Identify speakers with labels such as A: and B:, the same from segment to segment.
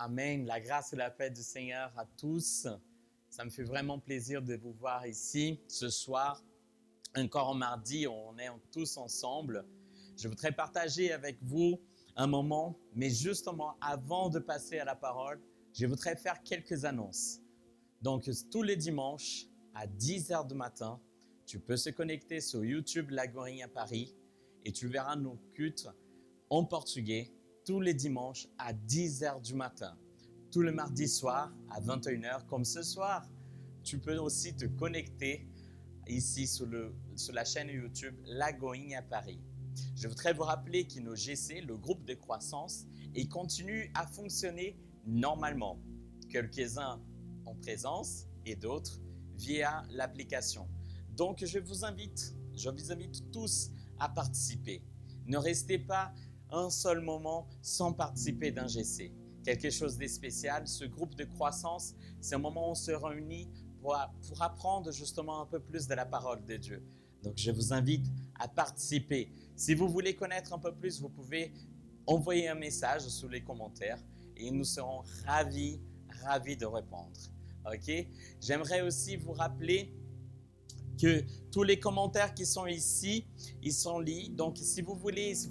A: Amen. La grâce et la paix du Seigneur à tous. Ça me fait vraiment plaisir de vous voir ici ce soir. Encore en mardi, on est tous ensemble. Je voudrais partager avec vous un moment, mais justement avant de passer à la parole, je voudrais faire quelques annonces. Donc, tous les dimanches à 10h du matin, tu peux se connecter sur YouTube Lagorinha Paris et tu verras nos cultes en portugais tous les dimanches à 10h du matin. Tout le mardi soir à 21h, comme ce soir. Tu peux aussi te connecter ici sur la chaîne YouTube Lagorinha Paris. Je voudrais vous rappeler que nos GC, le groupe de croissance, il continue à fonctionner normalement. Quelques-uns en présence et d'autres via l'application. Donc, je vous invite tous à participer. Ne restez pas un seul moment sans participer d'un GC. Quelque chose de spécial, ce groupe de croissance, c'est un moment où on se réunit pour apprendre justement un peu plus de la parole de Dieu. Donc, je vous invite à participer. Si vous voulez connaître un peu plus, vous pouvez envoyer un message sous les commentaires et nous serons ravis de répondre. OK? J'aimerais aussi vous rappeler que tous les commentaires qui sont ici, ils sont lits. Donc, si vous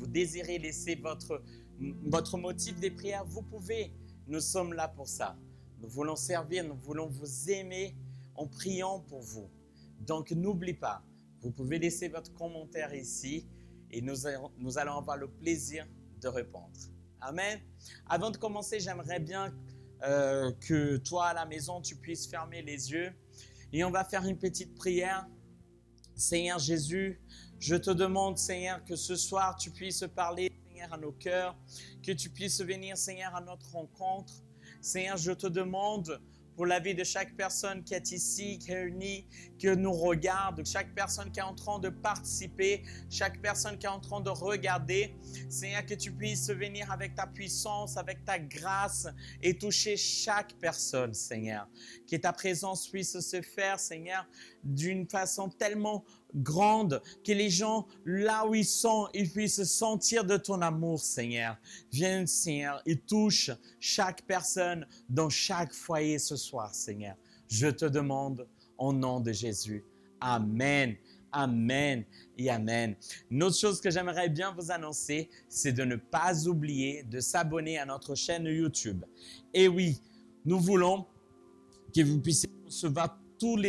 A: désirez laisser votre motif des prières, vous pouvez. Nous sommes là pour ça. Nous voulons servir, nous voulons vous aimer en priant pour vous. Donc, n'oubliez pas, vous pouvez laisser votre commentaire ici et nous allons avoir le plaisir de répondre. Amen. Avant de commencer, j'aimerais bien que toi à la maison, tu puisses fermer les yeux et on va faire une petite prière. Seigneur Jésus, je te demande, Seigneur, que ce soir, tu puisses parler, Seigneur, à nos cœurs, que tu puisses venir, Seigneur, à notre rencontre. Seigneur, je te demande pour la vie de chaque personne qui est ici, qui est réunie, que nous regarde, chaque personne qui est en train de participer, chaque personne qui est en train de regarder. Seigneur, que tu puisses venir avec ta puissance, avec ta grâce et toucher chaque personne, Seigneur. Que ta présence puisse se faire, Seigneur, d'une façon tellement grande que les gens, là où ils sont, ils puissent sentir de ton amour, Seigneur. Viens, Seigneur, et touche chaque personne dans chaque foyer ce soir, Seigneur. Je te demande au nom de Jésus. Amen. Amen et Amen. Une autre chose que j'aimerais bien vous annoncer, c'est de ne pas oublier de s'abonner à notre chaîne YouTube. Et oui, nous voulons que vous puissiez recevoir toutes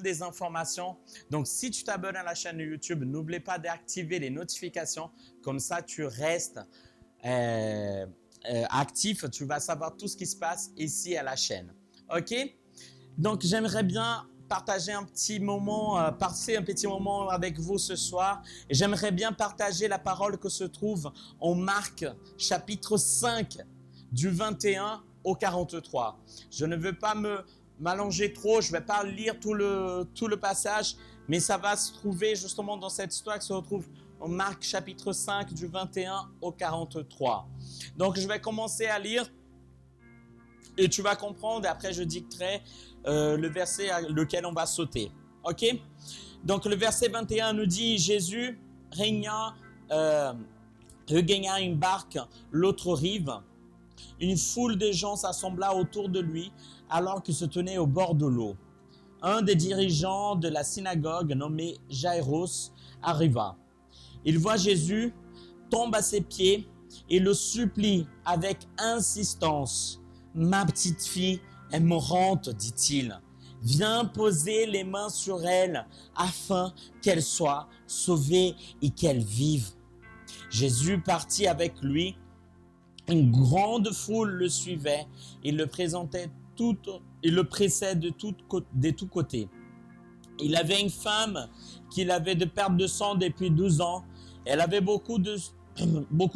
A: les informations. Donc, si tu t'abonnes à la chaîne YouTube, n'oublie pas d'activer les notifications. Comme ça, tu restes actif. Tu vas savoir tout ce qui se passe ici à la chaîne. OK? Donc, j'aimerais bien partager passer un petit moment avec vous ce soir. Et j'aimerais bien partager la parole que se trouve en Marc, chapitre 5, du 21 au 43. Je ne veux pas m'allonger trop, je ne vais pas lire tout le passage, mais ça va se trouver justement dans cette histoire qui se retrouve en Marc chapitre 5 du 21 au 43. Donc je vais commencer à lire et tu vas comprendre et après je dicterai le verset à lequel on va sauter. Ok? Donc le verset 21 nous dit, Jésus regagna une barque l'autre rive. Une foule de gens s'assembla autour de lui alors qu'il se tenait au bord de l'eau. Un des dirigeants de la synagogue, nommé Jaïros, arriva. Il voit Jésus, tombe à ses pieds et le supplie avec insistance. « Ma petite fille est mourante, dit-il. Viens poser les mains sur elle afin qu'elle soit sauvée et qu'elle vive. » Jésus partit avec lui. Une grande foule le suivait et le pressait de tous côtés. Il avait une femme qui avait de perte de sang depuis 12 ans. Elle avait beaucoup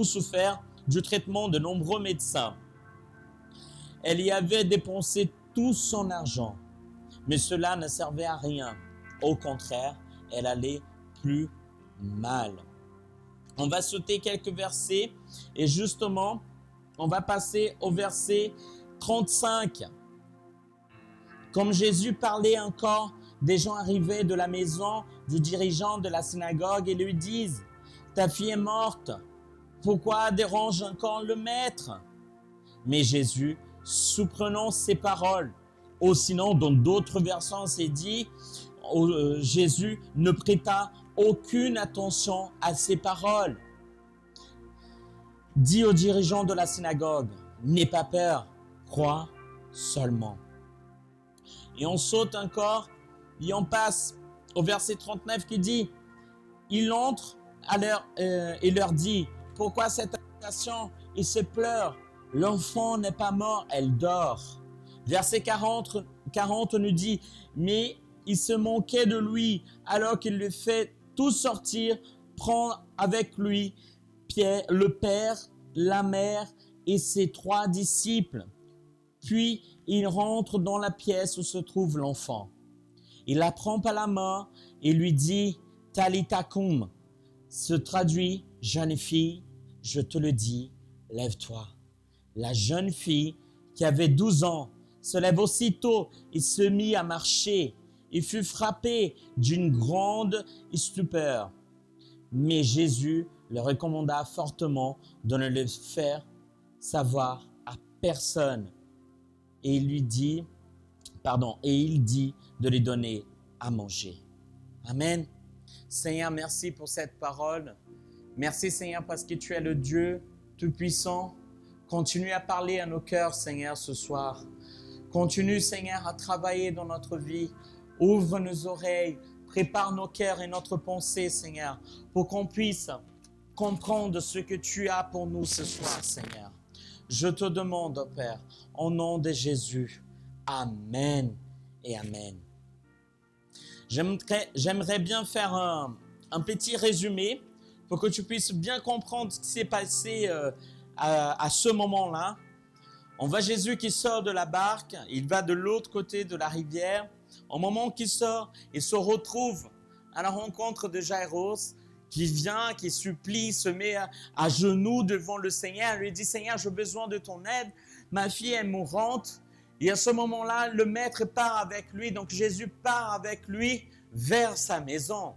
A: souffert du traitement de nombreux médecins. Elle y avait dépensé tout son argent, mais cela ne servait à rien. Au contraire, elle allait plus mal. On va sauter quelques versets et justement, on va passer au verset 35. Comme Jésus parlait encore, des gens arrivaient de la maison du dirigeant de la synagogue et lui disent « Ta fille est morte, pourquoi dérange encore le maître ?» Mais Jésus surprenant ces paroles. Ou sinon, dans d'autres versions, c'est dit, Jésus ne prêta aucune attention à ces paroles. Dit aux dirigeants de la synagogue, n'aie pas peur, crois seulement. Et on saute encore, et on passe au verset 39 qui dit, il entre et leur dit, pourquoi cette agitation et ce pleurs? L'enfant n'est pas mort, elle dort. Verset 40 nous dit, mais il se moquait de lui, alors qu'il le fait tout sortir, prend avec lui Pierre, le père, la mère et ses 3 disciples. Puis il rentre dans la pièce où se trouve l'enfant. Il la prend par la main et lui dit, Talitha koum, se traduit, jeune fille, je te le dis, lève-toi. La jeune fille qui avait 12 ans se lève aussitôt et se mit à marcher. Il fut frappé d'une grande stupeur. Mais Jésus le recommanda fortement de ne le faire savoir à personne. Et il dit de lui donner à manger. Amen. Seigneur, merci pour cette parole. Merci Seigneur parce que tu es le Dieu Tout-Puissant. Continue à parler à nos cœurs, Seigneur, ce soir. Continue, Seigneur, à travailler dans notre vie. Ouvre nos oreilles, prépare nos cœurs et notre pensée, Seigneur, pour qu'on puisse comprendre ce que tu as pour nous ce soir, Seigneur. Je te demande, oh Père, au nom de Jésus. Amen et Amen. J'aimerais bien faire un petit résumé pour que tu puisses bien comprendre ce qui s'est passé à ce moment-là. On voit Jésus qui sort de la barque, il va de l'autre côté de la rivière. Au moment qu'il sort, il se retrouve à la rencontre de Jaïros, qui vient, qui supplie, se met à genoux devant le Seigneur, lui dit « Seigneur, j'ai besoin de ton aide, ma fille est mourante ». Et à ce moment-là, le maître part avec lui, donc Jésus part avec lui vers sa maison.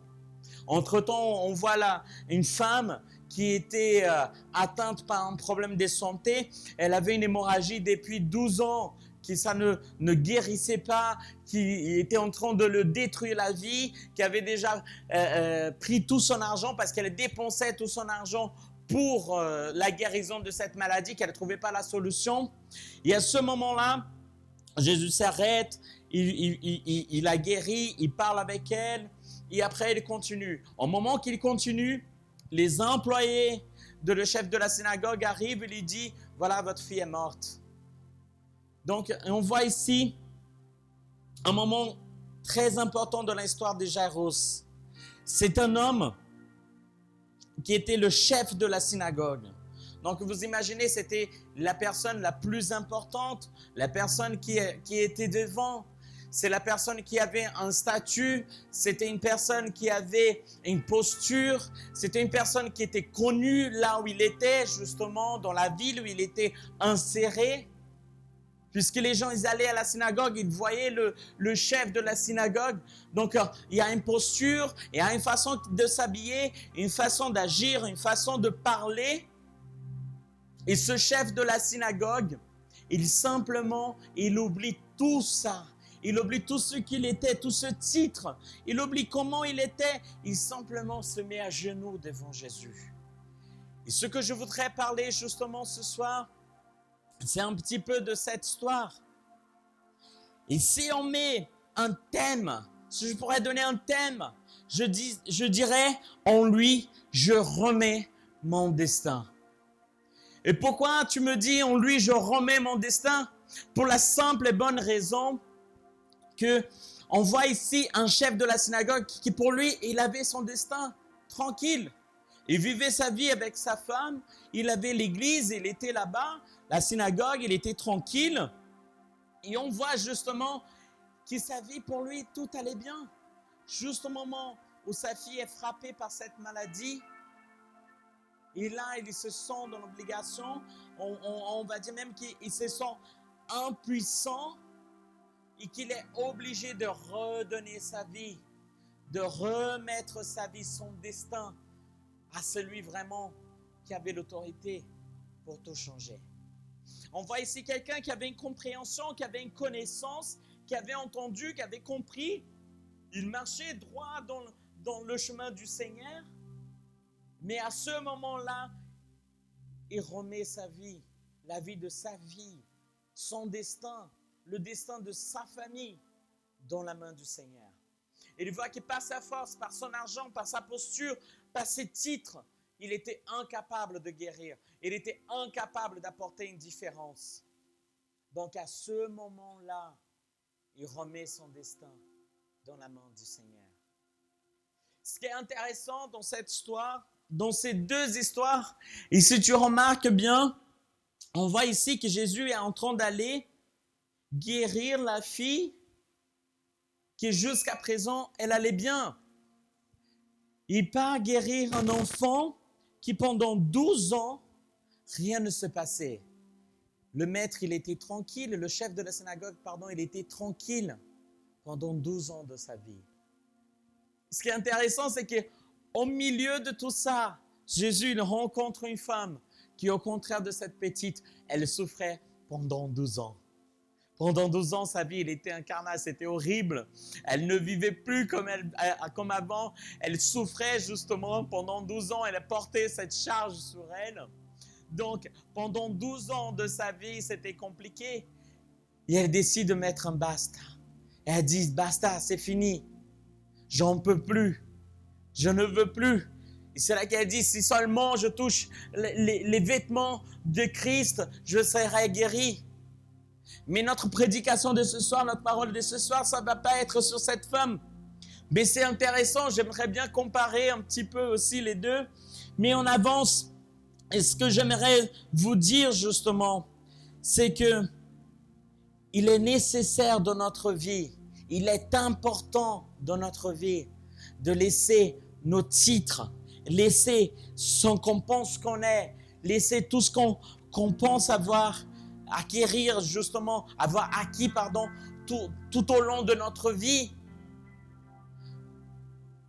A: Entre-temps, on voit là une femme qui était atteinte par un problème de santé. Elle avait une hémorragie depuis 12 ans, qui ça ne guérissait pas, qui était en train de le détruire la vie, qui avait déjà pris tout son argent parce qu'elle dépensait tout son argent pour la guérison de cette maladie, qu'elle ne trouvait pas la solution. Et à ce moment-là, Jésus s'arrête, il la guérit, il parle avec elle et après il continue. Au moment qu'il continue, les employés de le chef de la synagogue arrivent et lui disent « Voilà, votre fille est morte ». Donc, on voit ici un moment très important de l'histoire de Jaïros. C'est un homme qui était le chef de la synagogue. Donc, vous imaginez, c'était la personne la plus importante, la personne qui était devant. C'est la personne qui avait un statut, c'était une personne qui avait une posture, c'était une personne qui était connue là où il était, justement, dans la ville où il était inséré. Puisque les gens, ils allaient à la synagogue, ils voyaient le chef de la synagogue. Donc, il y a une posture, il y a une façon de s'habiller, une façon d'agir, une façon de parler. Et ce chef de la synagogue, il oublie tout ça. Il oublie tout ce qu'il était, tout ce titre. Il oublie comment il était. Il simplement se met à genoux devant Jésus. Et ce que je voudrais parler justement ce soir, c'est un petit peu de cette histoire. Et si on met un thème, si je pourrais donner un thème, je dirais, en lui, je remets mon destin. Et pourquoi tu me dis, en lui, je remets mon destin? Pour la simple et bonne raison que on voit ici un chef de la synagogue qui pour lui, il avait son destin tranquille. Il vivait sa vie avec sa femme, il avait l'église, il était là-bas, la synagogue, il était tranquille. Et on voit justement que sa vie pour lui, tout allait bien. Juste au moment où sa fille est frappée par cette maladie, et là, il se sent dans l'obligation, on va dire même qu'il se sent impuissant et qu'il est obligé de redonner sa vie, de remettre sa vie, son destin à celui vraiment qui avait l'autorité pour tout changer. On voit ici quelqu'un qui avait une compréhension, qui avait une connaissance, qui avait entendu, qui avait compris. Il marchait droit dans le chemin du Seigneur. Mais à ce moment-là, il remet sa vie, la vie de sa vie, son destin, le destin de sa famille dans la main du Seigneur. Et il voit que par sa force, par son argent, par sa posture, par ses titres, il était incapable de guérir. Il était incapable d'apporter une différence. Donc à ce moment-là, il remet son destin dans la main du Seigneur. Ce qui est intéressant dans cette histoire, dans ces deux histoires, et si tu remarques bien, on voit ici que Jésus est en train d'aller guérir la fille qui jusqu'à présent, elle allait bien. Il part guérir un enfant qui pendant 12 ans, rien ne se passait. Le maître, il était tranquille, le chef de la synagogue, il était tranquille pendant 12 ans de sa vie. Ce qui est intéressant, c'est qu'au milieu de tout ça, Jésus il rencontre une femme qui, au contraire de cette petite, elle souffrait pendant 12 ans. Pendant 12 ans, sa vie, elle était un carnage, c'était horrible. Elle ne vivait plus comme avant. Elle souffrait justement pendant 12 ans. Elle a porté cette charge sur elle. Donc, pendant 12 ans de sa vie, c'était compliqué. Et elle décide de mettre un basta. Elle dit, basta, c'est fini. J'en peux plus. Je ne veux plus. Et c'est là qu'elle dit, si seulement je touche les vêtements de Christ, je serai guéri. Mais notre prédication de ce soir, notre parole de ce soir, ça ne va pas être sur cette femme. Mais c'est intéressant, j'aimerais bien comparer un petit peu aussi les deux. Mais on avance. Et ce que j'aimerais vous dire justement, c'est que il est nécessaire dans notre vie, il est important dans notre vie de laisser nos titres, laisser ce qu'on pense qu'on est, laisser tout ce qu'on pense avoir acquis tout au long de notre vie.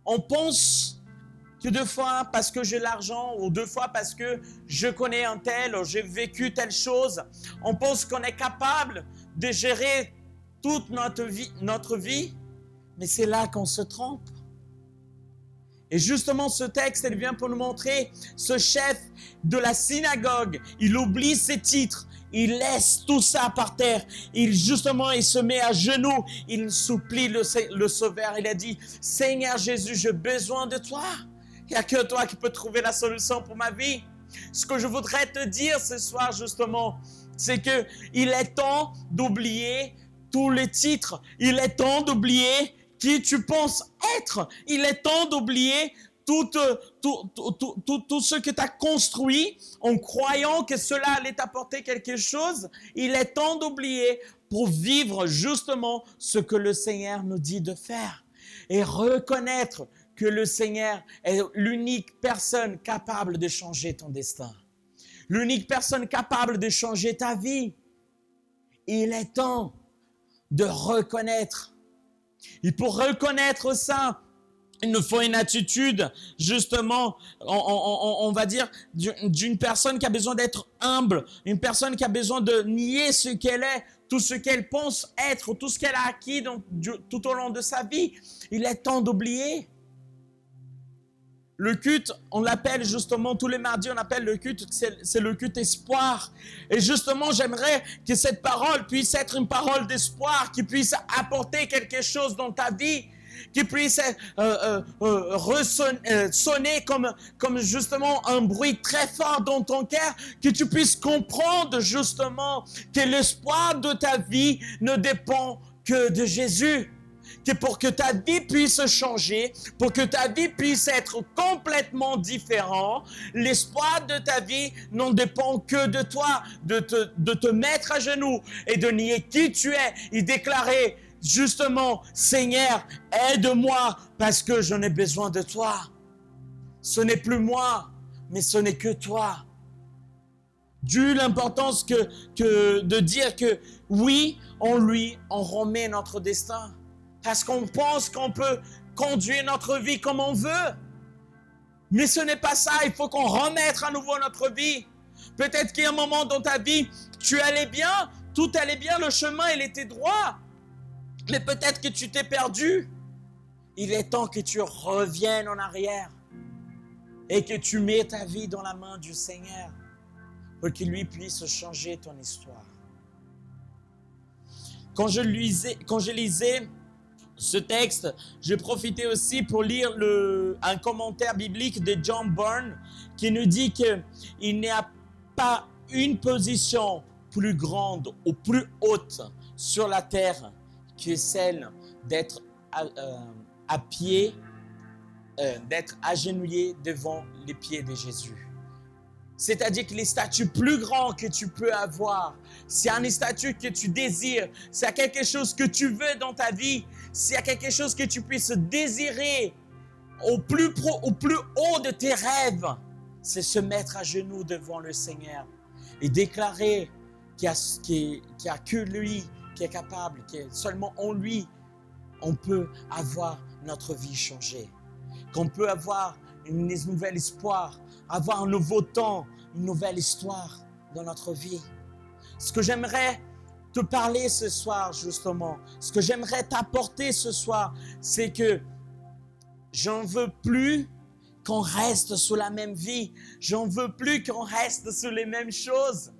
A: On pense que 2 fois parce que j'ai l'argent ou 2 fois parce que je connais un tel ou j'ai vécu telle chose, on pense qu'on est capable de gérer toute notre vie, mais c'est là qu'on se trompe. Et justement, ce texte, il vient pour nous montrer ce chef de la synagogue, il oublie ses titres, il laisse tout ça par terre, il se met à genoux, il supplie le Sauveur, il a dit, Seigneur Jésus, j'ai besoin de toi. Il n'y a que toi qui peux trouver la solution pour ma vie. Ce que je voudrais te dire ce soir, justement, c'est qu'il est temps d'oublier tous les titres. Il est temps d'oublier qui tu penses être. Il est temps d'oublier tout ce que tu as construit en croyant que cela allait t'apporter quelque chose. Il est temps d'oublier pour vivre justement ce que le Seigneur nous dit de faire. Et reconnaître que le Seigneur est l'unique personne capable de changer ton destin. L'unique personne capable de changer ta vie. Il est temps de reconnaître. Et pour reconnaître ça, il nous faut une attitude, justement, on va dire, d'une personne qui a besoin d'être humble, une personne qui a besoin de nier ce qu'elle est, tout ce qu'elle pense être, tout ce qu'elle a acquis tout au long de sa vie. Il est temps d'oublier. Le culte, on l'appelle justement, tous les mardis, on appelle le culte, c'est le culte espoir. Et justement, j'aimerais que cette parole puisse être une parole d'espoir, qui puisse apporter quelque chose dans ta vie, qui puisse sonner comme justement un bruit très fort dans ton cœur, que tu puisses comprendre justement que l'espoir de ta vie ne dépend que de Jésus. Que pour que ta vie puisse changer, pour que ta vie puisse être complètement différente, l'espoir de ta vie n'en dépend que de toi, de te mettre à genoux et de nier qui tu es et déclarer justement, Seigneur, aide-moi parce que j'en ai besoin de toi. Ce n'est plus moi, mais ce n'est que toi. D'où l'importance de dire que oui, en lui, on remet notre destin. Parce qu'on pense qu'on peut conduire notre vie comme on veut. Mais ce n'est pas ça. Il faut qu'on remette à nouveau notre vie. Peut-être qu'il y a un moment dans ta vie, tu allais bien, tout allait bien, le chemin, il était droit. Mais peut-être que tu t'es perdu. Il est temps que tu reviennes en arrière et que tu mets ta vie dans la main du Seigneur pour qu'il lui puisse changer ton histoire. Quand je lisais ce texte, je profitais aussi pour lire un commentaire biblique de John Byrne qui nous dit qu'il n'y a pas une position plus grande ou plus haute sur la terre que celle d'être à pied, d'être agenouillé devant les pieds de Jésus. C'est-à-dire que les statuts plus grands que tu peux avoir, s'il y a un statut que tu désires, s'il y a quelque chose que tu veux dans ta vie, s'il y a quelque chose que tu puisses désirer au plus haut de tes rêves, c'est se mettre à genoux devant le Seigneur et déclarer qu'il n'y a que lui qui est capable, que seulement en lui, on peut avoir notre vie changée, qu'on peut avoir un nouvel espoir, avoir un nouveau temps, une nouvelle histoire dans notre vie. Ce que j'aimerais te parler ce soir, justement, ce que j'aimerais t'apporter ce soir, c'est que j'en veux plus qu'on reste sous la même vie. J'en veux plus qu'on reste sous les mêmes choses.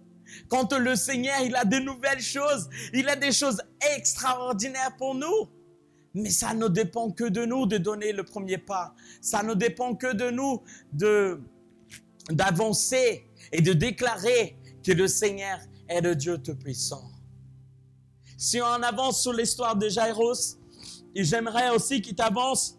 A: Quand le Seigneur, il a de nouvelles choses, il a des choses extraordinaires pour nous. Mais ça ne dépend que de nous de donner le premier pas. Ça ne dépend que de nous d'avancer et de déclarer que le Seigneur est le Dieu Tout-Puissant. Si on avance sur l'histoire de Jairus, et j'aimerais aussi qu'il t'avance,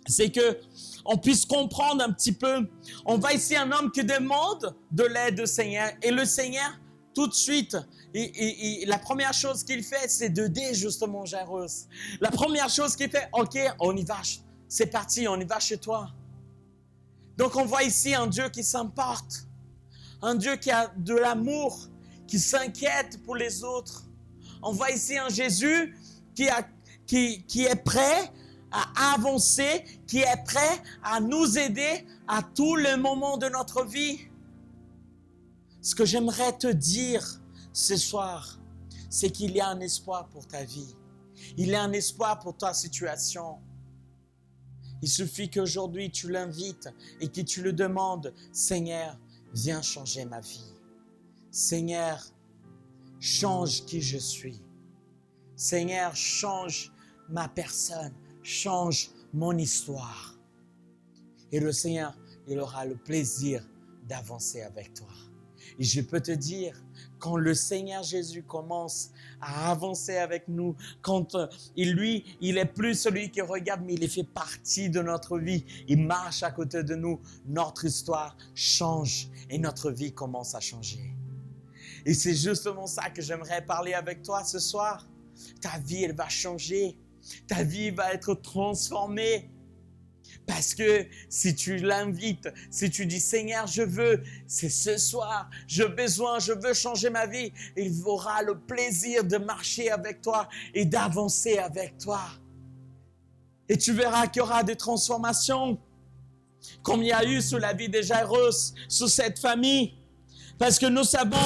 A: c'est qu'on puisse comprendre un petit peu. On voit ici un homme qui demande de l'aide au Seigneur. Et le Seigneur, tout de suite, la première chose qu'il fait, c'est d'aider justement Jairus. La première chose qu'il fait, ok, on y va, c'est parti, on y va chez toi. Donc on voit ici un Dieu qui s'importe, un Dieu qui a de l'amour, qui s'inquiète pour les autres. On voit ici un Jésus qui est prêt à avancer, qui est prêt à nous aider à tous les moments de notre vie. Ce que j'aimerais te dire ce soir, c'est qu'il y a un espoir pour ta vie. Il y a un espoir pour ta situation. Il suffit qu'aujourd'hui tu l'invites et que tu le demandes, Seigneur, viens changer ma vie. Seigneur, change qui je suis. Seigneur, change ma personne, change mon histoire. Et le Seigneur, il aura le plaisir d'avancer avec toi. Et je peux te dire, quand le Seigneur Jésus commence à avancer avec nous, quand il est plus celui qui regarde, mais il fait partie de notre vie. Il marche à côté de nous. Notre histoire change et notre vie commence à changer. Et c'est justement ça que j'aimerais parler avec toi ce soir. Ta vie, elle va changer. Ta vie va être transformée. Parce que si tu l'invites, si tu dis « Seigneur, je veux, c'est ce soir, je veux changer ma vie », il aura le plaisir de marcher avec toi et d'avancer avec toi. Et tu verras qu'il y aura des transformations, comme il y a eu sur la vie de Jairus, sur cette famille. Parce que nous savons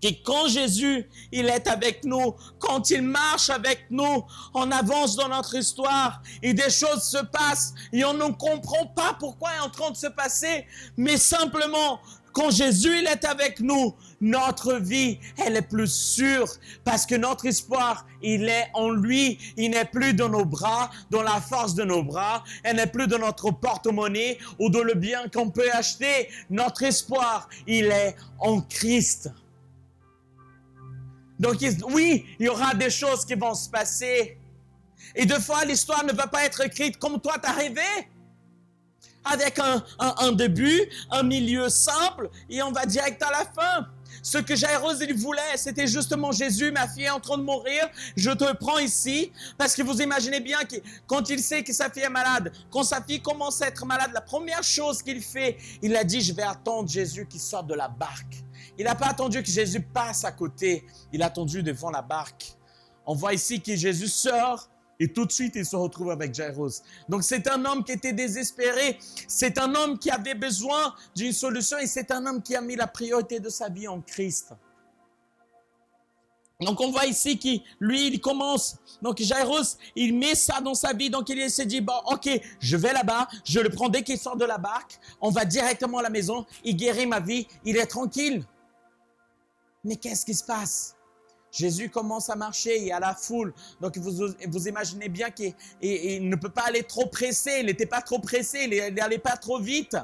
A: que quand Jésus, il est avec nous, quand il marche avec nous, on avance dans notre histoire et des choses se passent et on ne comprend pas pourquoi il est en train de se passer, mais simplement, quand Jésus, il est avec nous, notre vie, elle est plus sûre parce que notre espoir, il est en lui. Il n'est plus dans nos bras, dans la force de nos bras. Elle n'est plus dans notre porte-monnaie ou dans le bien qu'on peut acheter. Notre espoir, il est en Christ. Donc oui, il y aura des choses qui vont se passer. Et deux fois, l'histoire ne va pas être écrite comme toi t'as rêvé. Avec un début, un milieu simple, et on va direct à la fin. Ce que Jairus il voulait, c'était justement Jésus, ma fille est en train de mourir, je te prends ici. Parce que vous imaginez bien que quand il sait que sa fille est malade, quand sa fille commence à être malade, la première chose qu'il fait, il a dit, je vais attendre Jésus qui sorte de la barque. Il n'a pas attendu que Jésus passe à côté, il a attendu devant la barque. On voit ici que Jésus sort Et tout de suite, il se retrouve avec Jairus. Donc, c'est un homme qui était désespéré. C'est un homme qui avait besoin d'une solution et c'est un homme qui a mis la priorité de sa vie en Christ. Donc, on voit ici qu'il, lui, il commence. Donc, Jairus, il met ça dans sa vie. Donc, il s'est dit, bon, ok, je vais là-bas. Je le prends dès qu'il sort de la barque. On va directement à la maison. Il guérit ma vie. Il est tranquille. Mais qu'est-ce qui se passe? Jésus commence à marcher, il y a la foule. Donc, vous imaginez bien qu'il ne peut pas aller trop pressé. Il n'était pas trop pressé, il n'allait pas trop vite.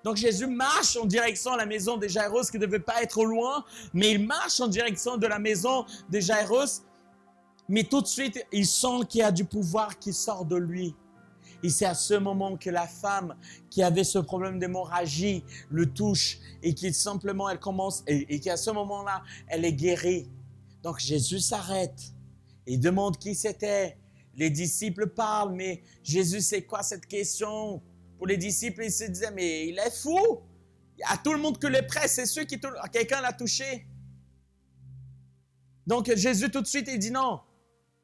A: Donc, Jésus marche en direction de la maison de Jairus, qui ne devait pas être loin, mais il marche en direction de la maison de Jairus. Mais tout de suite, il sent qu'il y a du pouvoir qui sort de lui. Et c'est à ce moment que la femme qui avait ce problème d'hémorragie le touche et qui simplement, elle commence, et qu'à ce moment-là, elle est guérie. Donc Jésus s'arrête et demande qui c'était. Les disciples parlent, mais Jésus, c'est quoi cette question? Pour les disciples, ils se disaient, mais il est fou. Il y a tout le monde que les presse, c'est ceux qui quelqu'un l'a touché. Donc Jésus tout de suite, il dit non.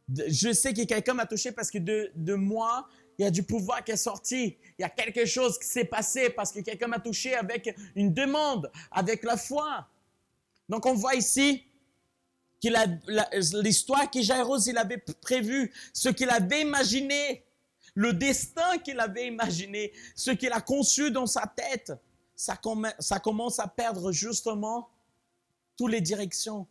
A: Je sais que quelqu'un m'a touché parce que de moi, il y a du pouvoir qui est sorti. Il y a quelque chose qui s'est passé parce que quelqu'un m'a touché avec une demande, avec la foi. Donc on voit ici l'histoire que Jairus il avait prévu, ce qu'il avait imaginé, le destin qu'il avait imaginé, ce qu'il a conçu dans sa tête, ça commence à perdre justement toutes les directions.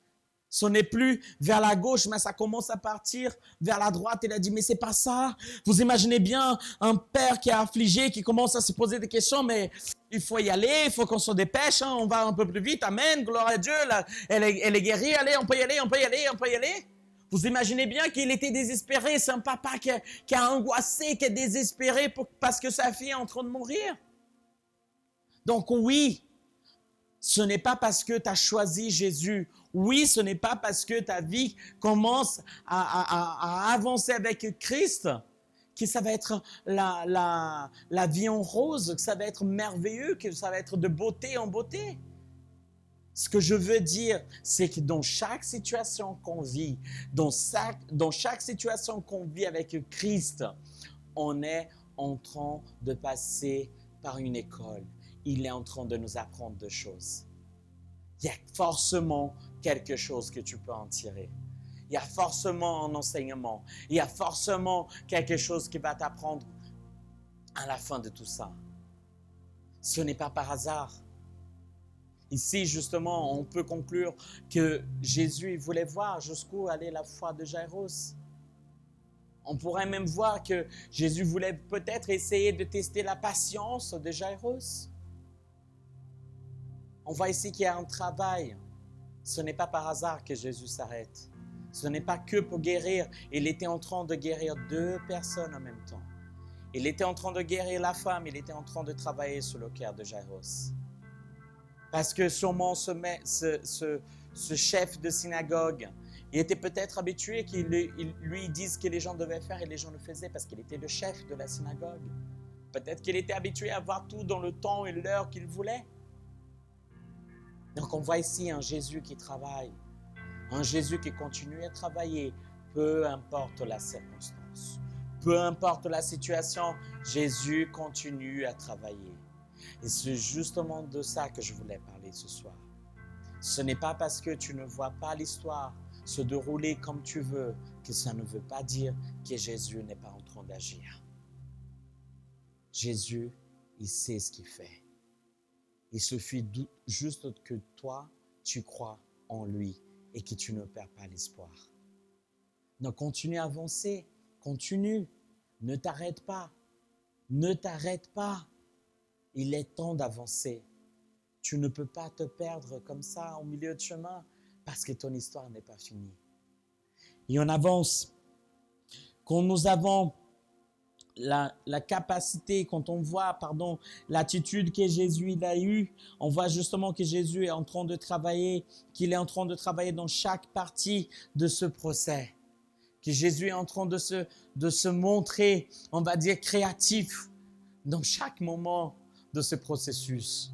A: Ce n'est plus vers la gauche, mais ça commence à partir vers la droite. Il a dit, mais c'est pas ça. Vous imaginez bien un père qui est affligé, qui commence à se poser des questions, mais il faut y aller, il faut qu'on se dépêche, hein, on va un peu plus vite, amen, gloire à Dieu, là, elle est guérie, allez, on peut y aller, on peut y aller, on peut y aller. Vous imaginez bien qu'il était désespéré, c'est un papa qui a angoissé, qui est désespéré parce que sa fille est en train de mourir. Donc oui, ce n'est pas parce que tu as choisi Jésus. Oui, ce n'est pas parce que ta vie commence à avancer avec Christ que ça va être la vie en rose, que ça va être merveilleux, que ça va être de beauté en beauté. Ce que je veux dire, c'est que dans chaque situation qu'on vit, dans chaque situation qu'on vit avec Christ, on est en train de passer par une école. Il est en train de nous apprendre des choses. Il y a forcément quelque chose que tu peux en tirer. Il y a forcément un enseignement. Il y a forcément quelque chose qui va t'apprendre à la fin de tout ça. Ce n'est pas par hasard. Ici, justement, on peut conclure que Jésus voulait voir jusqu'où allait la foi de Jairus. On pourrait même voir que Jésus voulait peut-être essayer de tester la patience de Jairus. On voit ici qu'il y a un travail. Ce n'est pas par hasard que Jésus s'arrête. Ce n'est pas que pour guérir. Il était en train de guérir deux personnes en même temps. Il était en train de guérir la femme. Il était en train de travailler sur le cœur de Jairus. Parce que sûrement ce chef de synagogue, il était peut-être habitué qu'il lui dise ce que les gens devaient faire et les gens le faisaient parce qu'il était le chef de la synagogue. Peut-être qu'il était habitué à voir tout dans le temps et l'heure qu'il voulait. Donc on voit ici un Jésus qui travaille, un Jésus qui continue à travailler, peu importe la circonstance, peu importe la situation, Jésus continue à travailler. Et c'est justement de ça que je voulais parler ce soir. Ce n'est pas parce que tu ne vois pas l'histoire se dérouler comme tu veux que ça ne veut pas dire que Jésus n'est pas en train d'agir. Jésus, il sait ce qu'il fait. Il suffit juste que toi, tu crois en lui et que tu ne perds pas l'espoir. Donc continue à avancer, continue, ne t'arrête pas, ne t'arrête pas. Il est temps d'avancer. Tu ne peux pas te perdre comme ça au milieu de chemin parce que ton histoire n'est pas finie. Et on avance. Quand nous avons la capacité, quand on voit, l'attitude que Jésus il a eue, on voit justement que Jésus est en train de travailler, qu'il est en train de travailler dans chaque partie de ce procès, que Jésus est en train de se montrer, on va dire, créatif dans chaque moment de ce processus.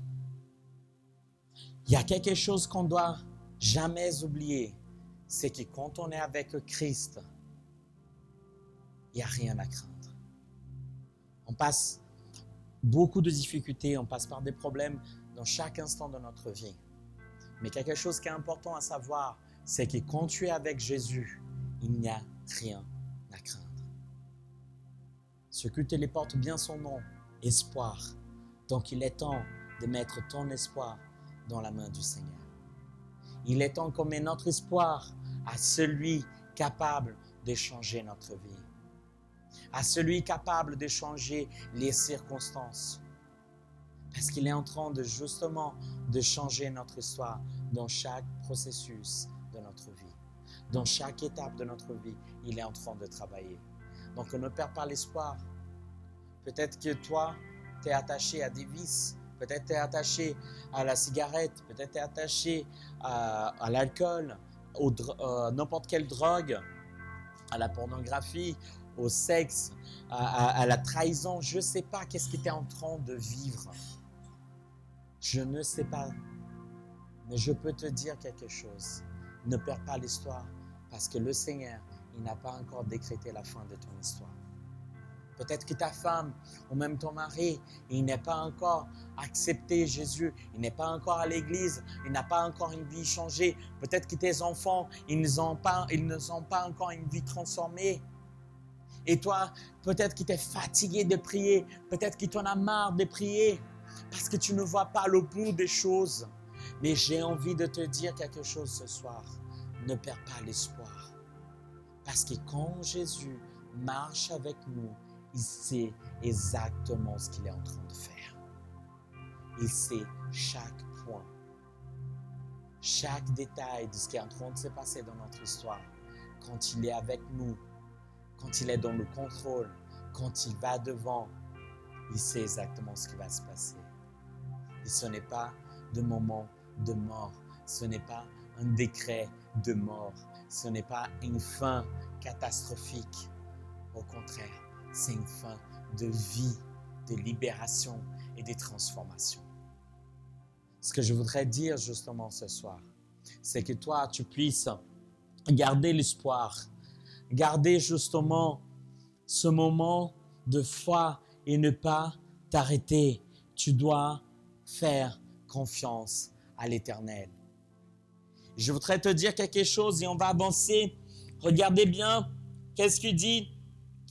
A: Il y a quelque chose qu'on ne doit jamais oublier, c'est que quand on est avec Christ, il n'y a rien à craindre. On passe beaucoup de difficultés, on passe par des problèmes dans chaque instant de notre vie. Mais quelque chose qui est important à savoir, c'est que quand tu es avec Jésus, il n'y a rien à craindre. Ce culte téléporte bien son nom, espoir. Donc il est temps de mettre ton espoir dans la main du Seigneur. Il est temps qu'on mette notre espoir à celui capable de changer notre vie, à celui capable de changer les circonstances. Parce qu'il est en train de justement de changer notre histoire dans chaque processus de notre vie. Dans chaque étape de notre vie, il est en train de travailler. Donc ne perds pas l'espoir. Peut-être que toi, tu es attaché à des vices. Peut-être tu es attaché à la cigarette. Peut-être tu es attaché à l'alcool, n'importe quelle drogue, à la pornographie, au sexe, à la trahison. Je ne sais pas qu'est-ce que tu es en train de vivre. Je ne sais pas. Mais je peux te dire quelque chose. Ne perds pas l'histoire parce que le Seigneur, il n'a pas encore décrété la fin de ton histoire. Peut-être que ta femme ou même ton mari, il n'est pas encore accepté Jésus, il n'est pas encore à l'église, il n'a pas encore une vie changée. Peut-être que tes enfants, ils ne ont pas encore une vie transformée. Et toi, peut-être que tu es fatigué de prier, peut-être que tu en as marre de prier parce que tu ne vois pas le bout des choses. Mais j'ai envie de te dire quelque chose ce soir. Ne perds pas l'espoir. Parce que quand Jésus marche avec nous, il sait exactement ce qu'il est en train de faire. Il sait chaque point, chaque détail de ce qui est en train de se passer dans notre histoire. Quand il est avec nous, quand il est dans le contrôle, quand il va devant, il sait exactement ce qui va se passer. Et ce n'est pas de moment de mort, ce n'est pas un décret de mort, ce n'est pas une fin catastrophique. Au contraire, c'est une fin de vie, de libération et de transformation. Ce que je voudrais dire justement ce soir, c'est que toi, tu puisses garder l'espoir, garder justement ce moment de foi et ne pas t'arrêter. Tu dois faire confiance à l'Éternel. Je voudrais te dire quelque chose et on va avancer. Regardez bien, qu'est-ce qu'il dit ?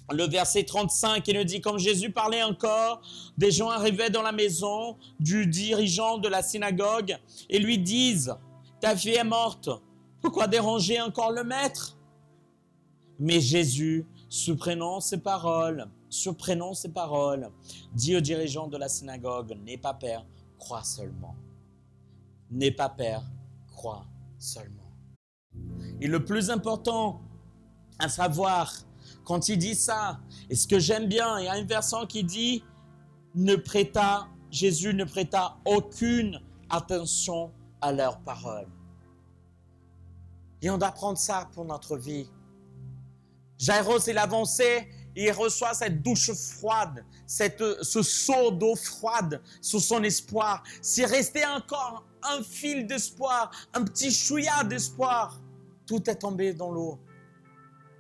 A: Le verset 35, il nous dit, comme Jésus parlait encore, des gens arrivaient dans la maison du dirigeant de la synagogue et lui disent, ta fille est morte, pourquoi déranger encore le maître ? Mais Jésus, surprenant ses paroles, dit au dirigeant de la synagogue, n'aie pas peur, crois seulement. N'aie pas peur, crois seulement. Et le plus important à savoir, quand il dit ça, et ce que j'aime bien, il y a une version qui dit, Jésus ne prêta aucune attention à leurs paroles. Et on doit prendre ça pour notre vie. Jaïros, il avançait, il reçoit cette douche froide, ce seau d'eau froide sur son espoir. S'il restait encore un fil d'espoir, un petit chouïa d'espoir, tout est tombé dans l'eau.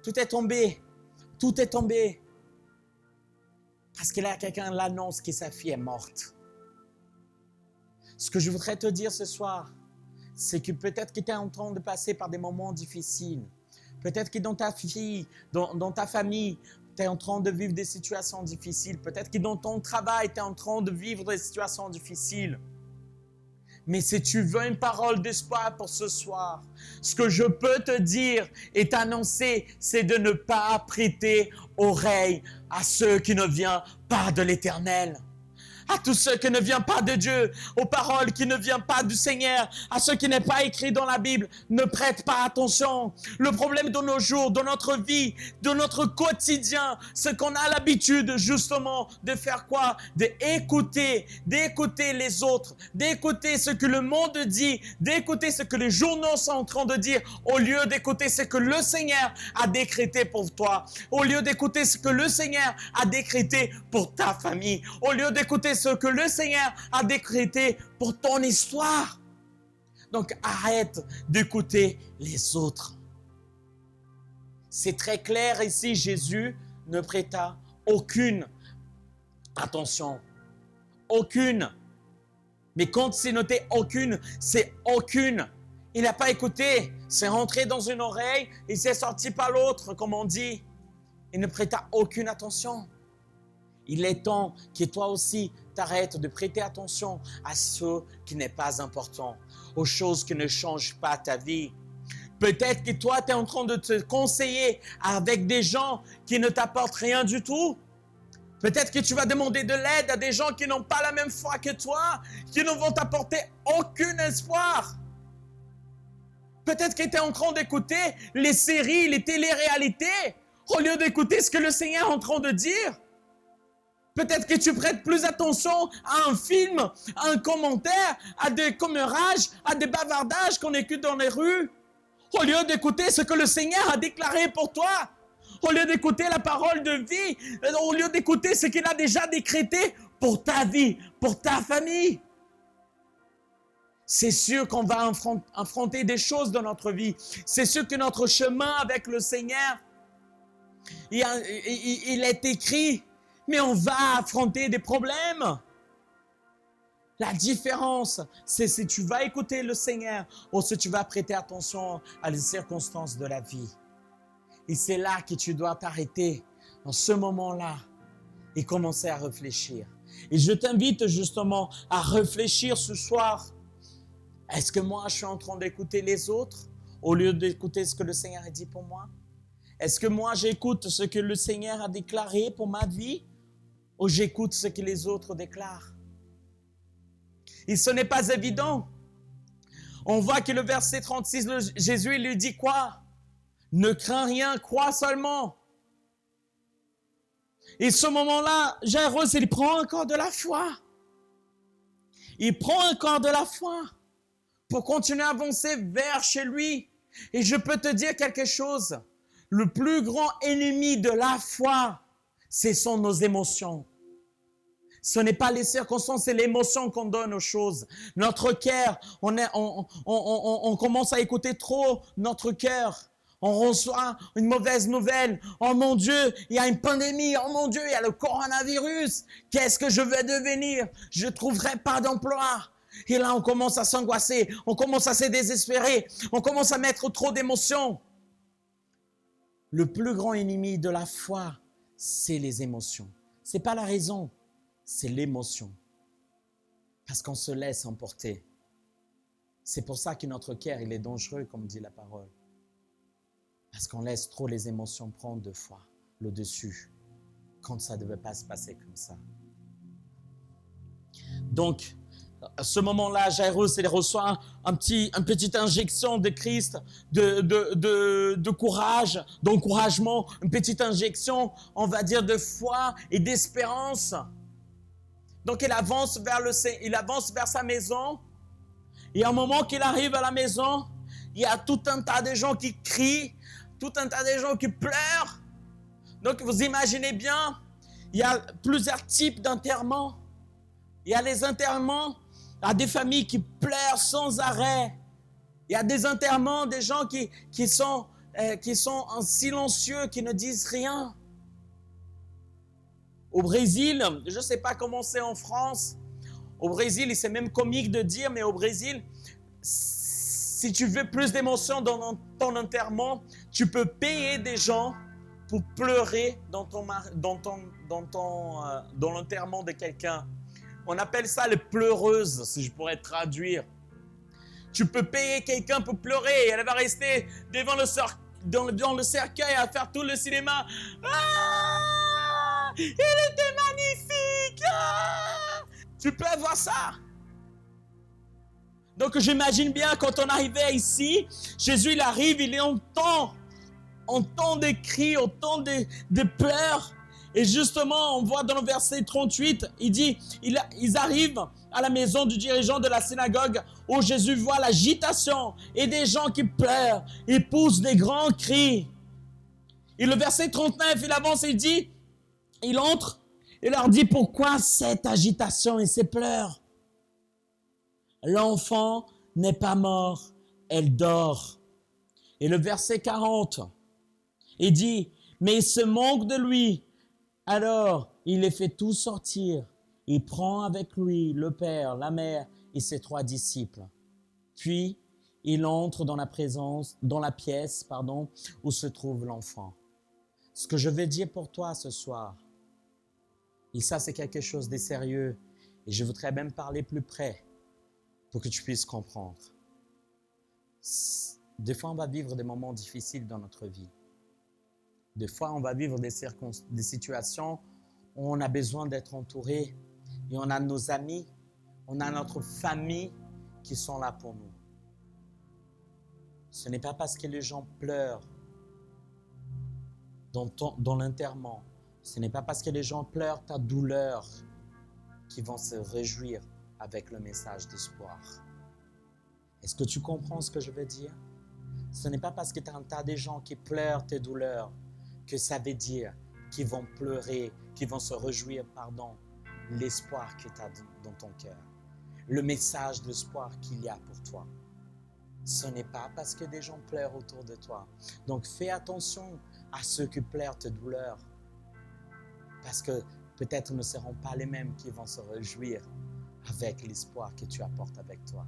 A: Tout est tombé. Parce que là, quelqu'un l'annonce que sa fille est morte. Ce que je voudrais te dire ce soir, c'est que peut-être que tu es en train de passer par des moments difficiles. Peut-être que dans ta vie, dans ta famille, tu es en train de vivre des situations difficiles. Peut-être que dans ton travail, tu es en train de vivre des situations difficiles. Mais si tu veux une parole d'espoir pour ce soir, ce que je peux te dire et t'annoncer, c'est de ne pas prêter oreille à ceux qui ne viennent pas de l'Éternel. À tous ceux qui ne viennent pas de Dieu, aux paroles qui ne viennent pas du Seigneur, à ceux qui n'est pas écrit dans la Bible, ne prête pas attention. Le problème de nos jours, de notre vie, de notre quotidien, c'est qu'on a l'habitude justement de faire quoi ? D'écouter les autres, d'écouter ce que le monde dit, d'écouter ce que les journaux sont en train de dire, au lieu d'écouter ce que le Seigneur a décrété pour toi, au lieu d'écouter ce que le Seigneur a décrété pour ta famille, au lieu d'écouter ce que le Seigneur a décrété pour ton histoire. Donc arrête d'écouter les autres. C'est très clair ici, Jésus ne prêta aucune attention. Aucune. Mais quand c'est noté aucune, c'est aucune. Il n'a pas écouté. C'est rentré dans une oreille et c'est sorti par l'autre, comme on dit. Il ne prêta aucune attention. Il est temps que toi aussi t'arrêtes de prêter attention à ce qui n'est pas important, aux choses qui ne changent pas ta vie. Peut-être que toi, tu es en train de te conseiller avec des gens qui ne t'apportent rien du tout. Peut-être que tu vas demander de l'aide à des gens qui n'ont pas la même foi que toi, qui ne vont t'apporter aucun espoir. Peut-être que tu es en train d'écouter les séries, les téléréalités, au lieu d'écouter ce que le Seigneur est en train de dire. Peut-être que tu prêtes plus attention à un film, à un commentaire, à des commérages, à des bavardages qu'on écoute dans les rues, au lieu d'écouter ce que le Seigneur a déclaré pour toi. Au lieu d'écouter la parole de vie, au lieu d'écouter ce qu'il a déjà décrété pour ta vie, pour ta famille. C'est sûr qu'on va affronter des choses dans notre vie. C'est sûr que notre chemin avec le Seigneur, il est écrit, mais on va affronter des problèmes. La différence, c'est si tu vas écouter le Seigneur ou si tu vas prêter attention à les circonstances de la vie. Et c'est là que tu dois t'arrêter, dans ce moment-là, et commencer à réfléchir. Et je t'invite justement à réfléchir ce soir. Est-ce que moi, je suis en train d'écouter les autres au lieu d'écouter ce que le Seigneur a dit pour moi? Est-ce que moi, j'écoute ce que le Seigneur a déclaré pour ma vie ou j'écoute ce que les autres déclarent? Et ce n'est pas évident. On voit que le verset 36, Jésus il lui dit quoi? Ne crains rien, crois seulement. Et ce moment-là, Jairus, il prend encore de la foi. Il prend encore de la foi pour continuer à avancer vers chez lui. Et je peux te dire quelque chose. Le plus grand ennemi de la foi, ce sont nos émotions. Ce n'est pas les circonstances, c'est l'émotion qu'on donne aux choses. Notre cœur, on commence à écouter trop notre cœur. On reçoit une mauvaise nouvelle. Oh mon Dieu, il y a une pandémie. Oh mon Dieu, il y a le coronavirus. Qu'est-ce que je vais devenir? Je ne trouverai pas d'emploi. Et là, on commence à s'angoisser. On commence à se désespérer. On commence à mettre trop d'émotions. Le plus grand ennemi de la foi, c'est les émotions. Ce n'est pas la raison, c'est l'émotion. Parce qu'on se laisse emporter. C'est pour ça que notre cœur, il est dangereux, comme dit la parole. Parce qu'on laisse trop les émotions prendre de fois le dessus, quand ça ne devait pas se passer comme ça. Donc, à ce moment-là, Jairus, il reçoit une petite injection de Christ, de courage, d'encouragement, une petite injection, on va dire, de foi et d'espérance. Donc, il avance vers sa maison. Et à un moment qu'il arrive à la maison, il y a tout un tas de gens qui crient, tout un tas de gens qui pleurent. Donc, vous imaginez bien, il y a plusieurs types d'enterrements. Il y a les enterrements à des familles qui pleurent sans arrêt. Il y a des enterrements des gens qui sont en silencieux, qui ne disent rien. Au Brésil, je ne sais pas comment c'est en France. Au Brésil, c'est même comique de dire, mais au Brésil, si tu veux plus d'émotion dans ton enterrement, tu peux payer des gens pour pleurer dans l'enterrement de quelqu'un. On appelle ça les pleureuses, si je pourrais traduire. Tu peux payer quelqu'un pour pleurer et elle va rester devant le cercueil à faire tout le cinéma. Ah, il était magnifique! Ah! Tu peux avoir ça. Donc j'imagine bien quand on arrivait ici, Jésus il arrive, il entend des cris, entend des pleurs. Et justement, on voit dans le verset 38, il dit, ils arrivent à la maison du dirigeant de la synagogue où Jésus voit l'agitation et des gens qui pleurent, ils poussent des grands cris. Et le verset 39, il avance et il dit, il entre, il leur dit, pourquoi cette agitation et ces pleurs? L'enfant n'est pas mort, elle dort. Et le verset 40, il dit, Mais il se moque de lui. Alors, il les fait tous sortir. Il prend avec lui le père, la mère et ses 3 disciples. Puis, il entre dans la pièce, où se trouve l'enfant. Ce que je vais dire pour toi ce soir, et ça c'est quelque chose de sérieux, et je voudrais même parler plus près pour que tu puisses comprendre. Des fois, on va vivre des moments difficiles dans notre vie. Des fois, on va vivre des situations où on a besoin d'être entouré, et on a nos amis, on a notre famille qui sont là pour nous. Ce n'est pas parce que les gens pleurent dans l'enterrement, ce n'est pas parce que les gens pleurent ta douleur qu'ils vont se réjouir avec le message d'espoir. Est-ce que tu comprends ce que je veux dire? Ce n'est pas parce que tu as un tas de gens qui pleurent tes douleurs que ça veut dire qu'ils vont pleurer, qu'ils vont se réjouir, l'espoir que tu as dans ton cœur. Le message d'espoir qu'il y a pour toi. Ce n'est pas parce que des gens pleurent autour de toi. Donc fais attention à ceux qui pleurent tes douleurs. Parce que peut-être ne seront pas les mêmes qui vont se réjouir avec l'espoir que tu apportes avec toi.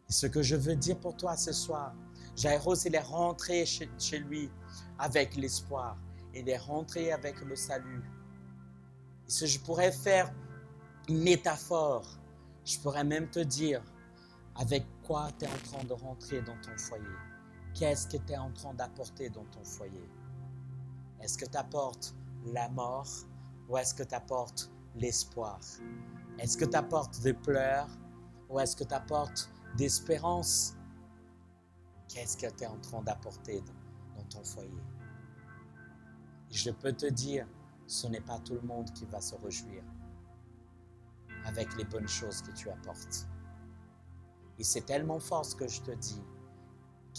A: Et ce que je veux dire pour toi ce soir, Jaïros, il est rentré chez lui avec l'espoir. Il est rentré avec le salut. Et si je pourrais faire une métaphore, je pourrais même te dire avec quoi tu es en train de rentrer dans ton foyer. Qu'est-ce que tu es en train d'apporter dans ton foyer? Est-ce que tu apportes la mort ou est-ce que tu apportes l'espoir? Est-ce que tu apportes des pleurs ou est-ce que tu apportes d'espérance? Qu'est-ce que tu es en train d'apporter dans ton foyer? Et je peux te dire, ce n'est pas tout le monde qui va se réjouir avec les bonnes choses que tu apportes. Et c'est tellement fort ce que je te dis,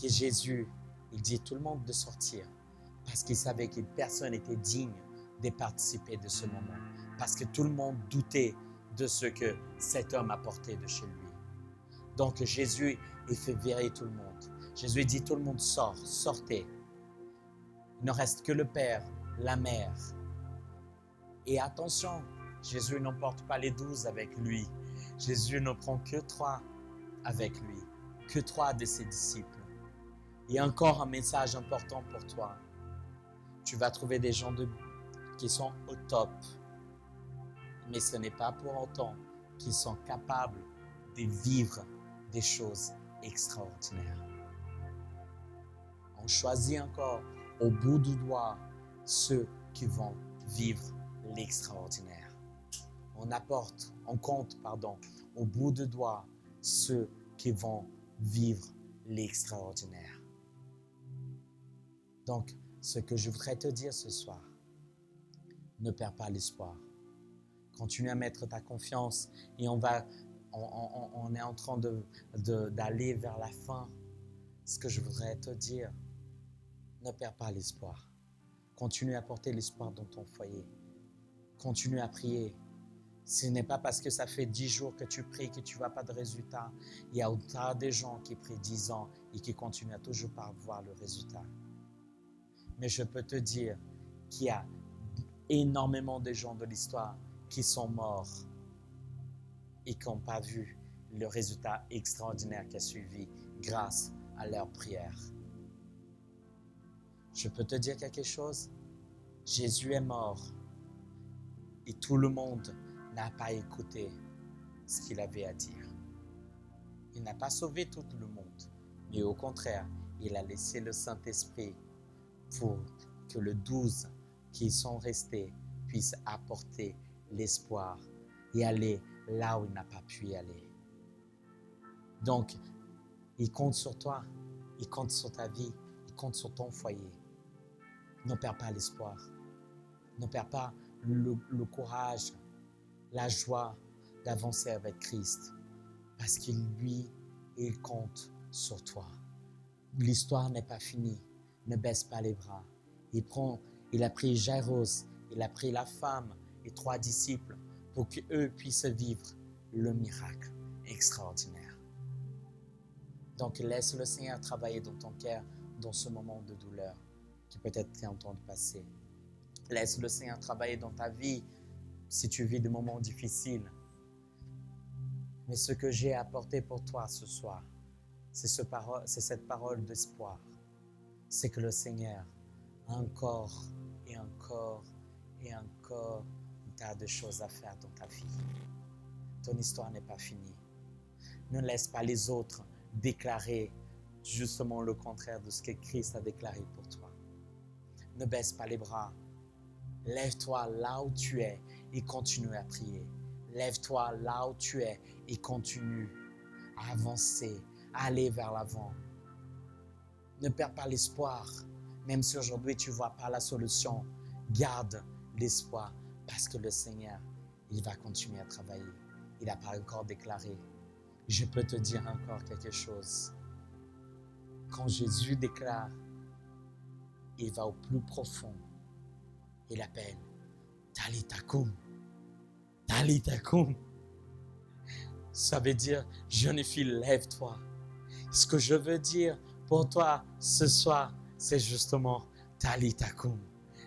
A: que Jésus, il dit à tout le monde de sortir, parce qu'il savait que personne n'était digne de participer de ce moment, parce que tout le monde doutait de ce que cet homme apportait de chez lui. Donc Jésus, il fait virer tout le monde. Jésus dit, tout le monde sort, sortez. Il ne reste que le Père, la Mère. Et attention, Jésus n'emporte pas les 12 avec lui. Jésus ne prend que 3 avec lui, que 3 de ses disciples. Et encore un message important pour toi. Tu vas trouver des gens qui sont au top, mais ce n'est pas pour autant qu'ils sont capables de vivre des choses extraordinaires. On choisit encore au bout du doigt ceux qui vont vivre l'extraordinaire. On compte au bout du doigt ceux qui vont vivre l'extraordinaire. Donc, ce que je voudrais te dire ce soir, ne perds pas l'espoir. Continue à mettre ta confiance et on est en train d'aller vers la fin. Ce que je voudrais te dire, ne perds pas l'espoir. Continue à porter l'espoir dans ton foyer. Continue à prier. Ce n'est pas parce que ça fait 10 jours que tu pries que tu ne vois pas de résultat. Il y a autant de gens qui prient 10 ans et qui continuent à toujours pas voir le résultat. Mais je peux te dire qu'il y a énormément de gens de l'histoire qui sont morts et qui n'ont pas vu le résultat extraordinaire qui a suivi grâce à leur prière. Je peux te dire quelque chose? Jésus est mort et tout le monde n'a pas écouté ce qu'il avait à dire. Il n'a pas sauvé tout le monde, mais au contraire, il a laissé le Saint-Esprit pour que les 12 qui sont restés puissent apporter l'espoir et aller là où il n'a pas pu y aller. Donc, il compte sur toi, il compte sur ta vie, il compte sur ton foyer. Ne perds pas l'espoir, ne perds pas le courage, la joie d'avancer avec Christ, parce qu'il, lui, il compte sur toi. L'histoire n'est pas finie, ne baisse pas les bras. Il a pris Jaïros, il a pris la femme et 3 disciples pour qu'eux puissent vivre le miracle extraordinaire. Donc laisse le Seigneur travailler dans ton cœur dans ce moment de douleur. qui peut-être est en train de passer. Laisse le Seigneur travailler dans ta vie si tu vis des moments difficiles. Mais ce que j'ai apporté pour toi ce soir, c'est cette parole d'espoir. C'est que le Seigneur a encore et encore et encore un tas de choses à faire dans ta vie. Ton histoire n'est pas finie. Ne laisse pas les autres déclarer justement le contraire de ce que Christ a déclaré pour toi. Ne baisse pas les bras. Lève-toi là où tu es et continue à prier. Lève-toi là où tu es et continue à avancer, à aller vers l'avant. Ne perds pas l'espoir. Même si aujourd'hui tu ne vois pas la solution, garde l'espoir parce que le Seigneur, il va continuer à travailler. Il n'a pas encore déclaré. Je peux te dire encore quelque chose. Quand Jésus déclare, il va au plus profond. Il appelle Talitha koum. Talitha koum. Ça veut dire, jeune fille, lève-toi. Ce que je veux dire pour toi ce soir, c'est justement Talitha koum.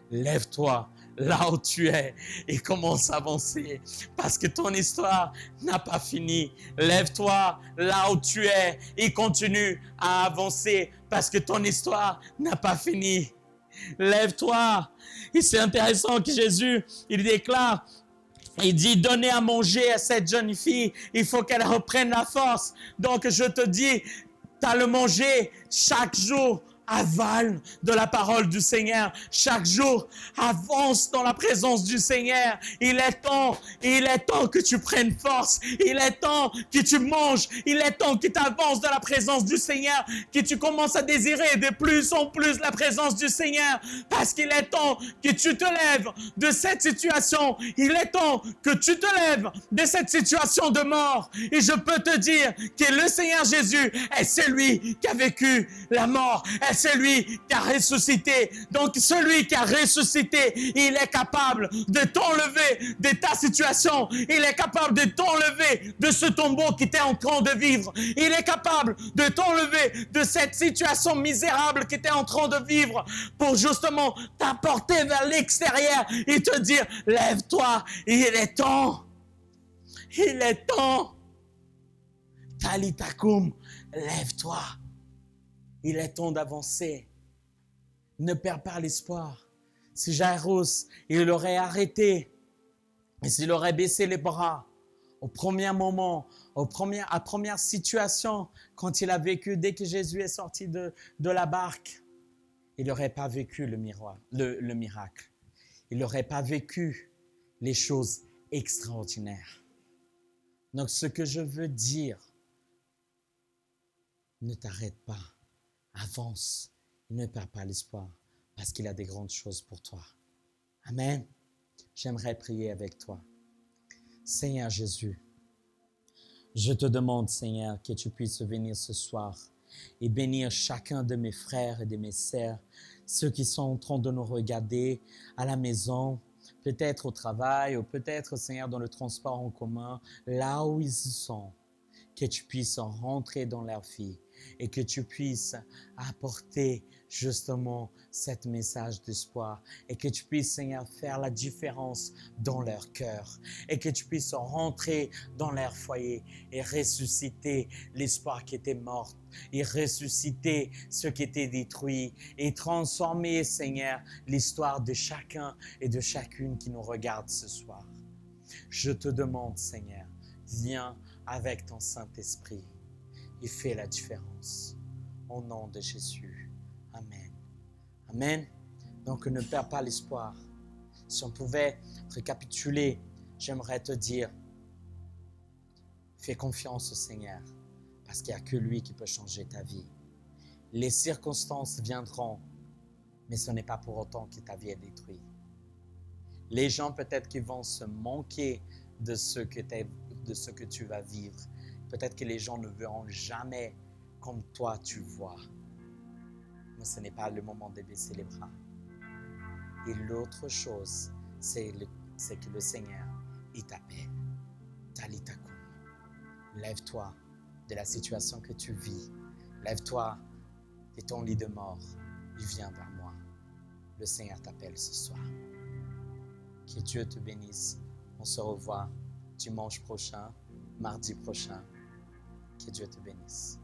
A: Lève-toi là où tu es et commence à avancer parce que ton histoire n'a pas fini. Lève-toi là où tu es et continue à avancer parce que ton histoire n'a pas fini. Lève-toi. Et c'est intéressant que Jésus, il déclare, il dit, donnez à manger à cette jeune fille, il faut qu'elle reprenne la force. Donc je te dis, tu as le manger chaque jour. Avale de la parole du Seigneur. Chaque jour, avance dans la présence du Seigneur. Il est temps que tu prennes force. Il est temps que tu manges. Il est temps que tu avances dans la présence du Seigneur, que tu commences à désirer de plus en plus la présence du Seigneur. Parce qu'il est temps que tu te lèves de cette situation. Il est temps que tu te lèves de cette situation de mort. Et je peux te dire que le Seigneur Jésus est celui qui a vécu la mort. C'est lui qui a ressuscité. Donc, celui qui a ressuscité, il est capable de t'enlever de ta situation. Il est capable de t'enlever de ce tombeau qui t'est en train de vivre. Il est capable de t'enlever de cette situation misérable qui t'est en train de vivre pour justement t'apporter vers l'extérieur et te dire, lève-toi, il est temps. Il est temps. Talitha koum, lève-toi. Il est temps d'avancer. Ne perds pas l'espoir. Si Jairus, il aurait arrêté, et s'il aurait baissé les bras, au premier moment, à première situation, quand il a vécu, dès que Jésus est sorti de la barque, il n'aurait pas vécu le miracle. Il n'aurait pas vécu les choses extraordinaires. Donc, ce que je veux dire, ne t'arrête pas. Avance et ne perds pas l'espoir parce qu'il a des grandes choses pour toi. Amen. J'aimerais prier avec toi. Seigneur Jésus, je te demande, Seigneur, que tu puisses venir ce soir et bénir chacun de mes frères et de mes sœurs, ceux qui sont en train de nous regarder à la maison, peut-être au travail ou peut-être, Seigneur, dans le transport en commun, là où ils sont, que tu puisses rentrer dans leur vie et que tu puisses apporter justement cet message d'espoir et que tu puisses, Seigneur, faire la différence dans leur cœur et que tu puisses rentrer dans leur foyer et ressusciter l'espoir qui était mort et ressusciter ce qui était détruit et transformer, Seigneur, l'histoire de chacun et de chacune qui nous regarde ce soir. Je te demande, Seigneur, viens avec ton Saint-Esprit et fais la différence. Au nom de Jésus. Amen. Amen. Donc ne perds pas l'espoir. Si on pouvait récapituler, j'aimerais te dire, fais confiance au Seigneur parce qu'il n'y a que lui qui peut changer ta vie. Les circonstances viendront, mais ce n'est pas pour autant que ta vie est détruite. Les gens peut-être qui vont se manquer de ce que tu vas vivre. Peut-être que les gens ne verront jamais comme toi tu vois. Mais ce n'est pas le moment de baisser les bras. Et l'autre chose, c'est que le Seigneur, il t'appelle. Talitha koum. Lève-toi de la situation que tu vis. Lève-toi de ton lit de mort et viens vers moi. le Seigneur t'appelle ce soir. Que Dieu te bénisse. On se revoit dimanche prochain, mardi prochain. Que Dieu te bénisse.